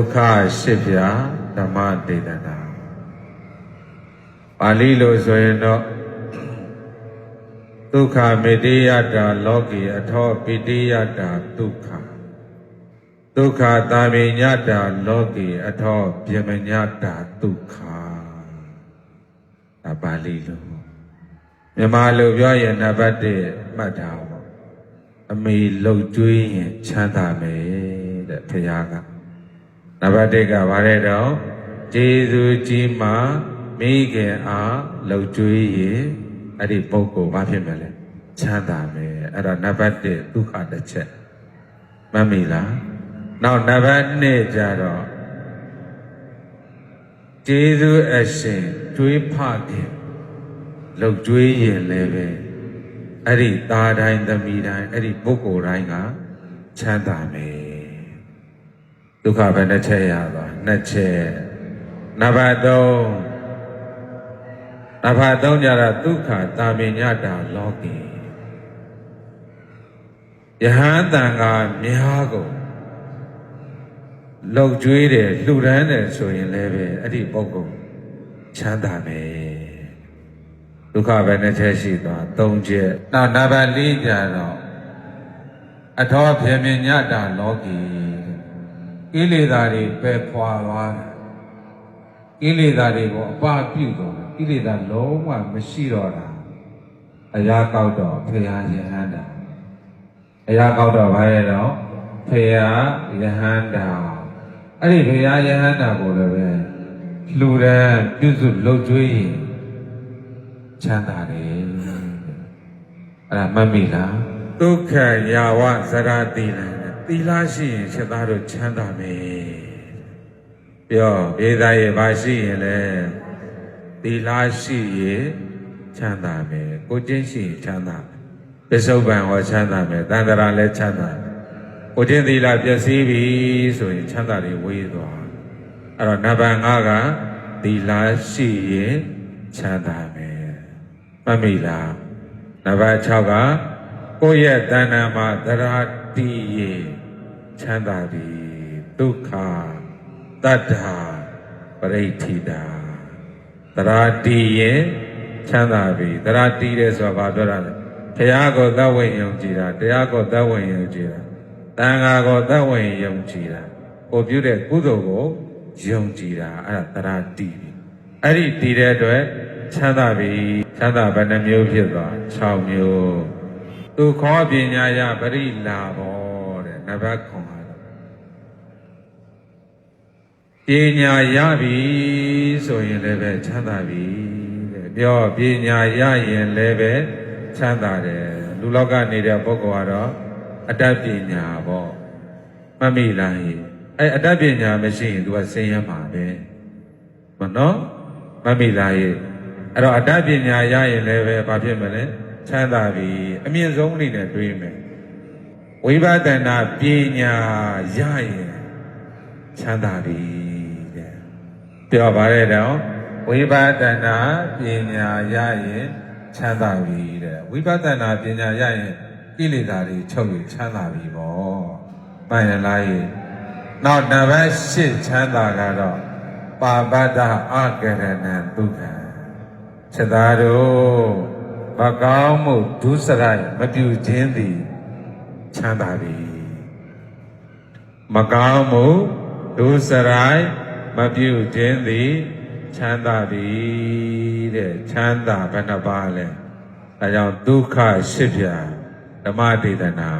က္ခရှိပြဓမ္မဒေသနာပါဠိလိုဆိုရင်တော့ဒုက္ခမေတ္တိယတာလောကီအထောပိတိယတာဒုက္ခဒုက္ခတာမေညတာလောကီအထောပြမညတာဒုက္ခဒါပါဠိလိုမြန်မာလိုပြောရင်နံပါတ်1မှတ်ထားပါအမေလှုပ်ကြွေးရင်ချမ်းသာမယ်တဲ့ဘုရားကနံပါတ်1ကဗါတဲ့တော့ကျေးဇူးကြီးမှမိခင်အားလှုပ်ကြွေးရင်အဲ့ဒီပုဂ္ဂိုလ်ဘာဖြစ်မလဲချမ်းသာမယ်အဲ့ဒါနံပါတ်1ဒုက္ခတစ်ချက်မှတ်မိလားနောက်နံပါတ်2ကျတော့ကျေးဇူးအရှင်တွေးဖခင်လှုပ်ကြွေးရင်လည်းပဲအဲ့ဒီသားတိုင်းသမီးတိုင်းအဲ့ဒီပုဂ္ဂိုလ်တိုင်းကချမ်းသာမယ်ဒုက္ခဘယ်နှချက်ရသွား2ချက်နံပါတ်3နံပါတ်3ကျတော့ဒုက္ခတာမညတာလောကီယဟန်တန်ကများကိုလှုပ်ကြွေးတယ်လှူဒန်းတယ်ဆိုရင်လည်းပဲအဲ့ဒီပုဂ္ဂိုလ်ချမ်းသာမယ်ဒုက္ခဘယ်နှချက်ရှိသွား3ချက်နောက်နံပါတ်4ကျတော့အထောပြမြညတာလောကီကိလေသာတွေပယ်ဖွာသွားတယ်ကိလေသာတွေကိုအပပြုတော့ကိလေသာလုံးဝမရှိတော့တာအရာကောက်တော့ဖရာယဟန္တာအရာကောက်တော့ဘာလဲတော့ဖရာယဟန္တာအဲ့ဒီဖရာယဟန္တာကိုလည်းပဲလှူဒန်းပြုစုလှုပ်ကြွေးရင်ချမ်းသာတယ်အဲ့ဒါမှတ်မိလားဒုက္ခယာဝဇရာတိလံသီလရှိရင်ချက်သားတို့ချမ်းသာမယ်ပြောဘေးသားရဲ့ဘာရှိရင်လဲသီလရှိရင်ချမ်းသာမယ်ကိုကျင့်ရှိရင်ချမ်းသာမယ်ပစ္စုပန်ဟောချမ်းသာမယ်တန်တရာလည်းချမ်းသာမယ်ကိုကျင့်သီလပျက်စီးပြီဆိုရင်ချမ်းသာတွေဝေးသွားအဲ့တော့နံပါတ်5ကသီလရှိရင်ချမ်းသာမယ်မှတ်မိလားနံပါတ်6ကကိုယ့်ရဲ့တဏ္ဍာမှာသရတိရေချမ်းသာပြီဒုက္ခတတ္ထာပရိဋ္ဌိတာသရတိရေချမ်းသာပြီသရတိတဲ့ဆိုတာဘာပြောတာလဲဘုရားကိုသက်ဝင်ယုံကြည်တာတရားကိုသက်ဝင်ယုံကြည်တာသံဃာကိုသက်ဝင်ယုံကြည်တာကိုပြုတဲ့ကုသိုလ်ကိုယုံကြည်တာအဲ့ဒါသရတိပြီအဲ့ဒီတည်တဲ့အတွက်ချမ်းသာပြီချမ်းသာဘယ်နှမျိုးဖြစ်သွား6မျိုးသူခောပညာယပရိလာဘောတဲ့နံပါတ်9ပညာရပြီဆိုရင်လည်းပဲချမ်းသာပြီတဲ့ပြောပညာရရင်လည်းပဲချမ်းသာတယ်လူလောကနေတဲ့ပုဂ္ဂိုလ်ကတော့အတတ်ပညာပေါ့မှတ်မိလားအဲ့အတတ်ပညာမရှိရင် तू ကဆင်းရဲမှာပဲမနော်မှတ်မိလားအဲ့တော့အတတ်ပညာရရင်လည်းပဲဘာဖြစ်မလဲချမ်းသာပြီအမြင့်ဆုံးအနေနဲ့တွေးမယ်ဝိပဿနာပညာရရင်ချမ်းသာပြီတဲ့ပြောပါရဲ့တော့ဝိပဿနာပညာရရင်ချမ်းသာပြီတဲ့ဝိပဿနာပညာရရင်ကိလေသာတွေချုပ်ရင်ချမ်းသာပြီပေါ့မှန်ရလားနောက်နံပါတ်8ချမ်းသာကတော့ပါပတ္တအကရဏံဒုက္ခချက်သားတို့မကောင်းမှုဒုစရိုက်မပြုခြင်းသည်ချမ်းသာပြီမကောင်းမှုဒုစရိုက်မပြုခြင်းသည်ချမ်းသာပြီတဲ့ချမ်းသာဘယ်နှပါလဲအဲကြောင့်ဒုက္ခ8ဖြာဓမ္မဒေသနာ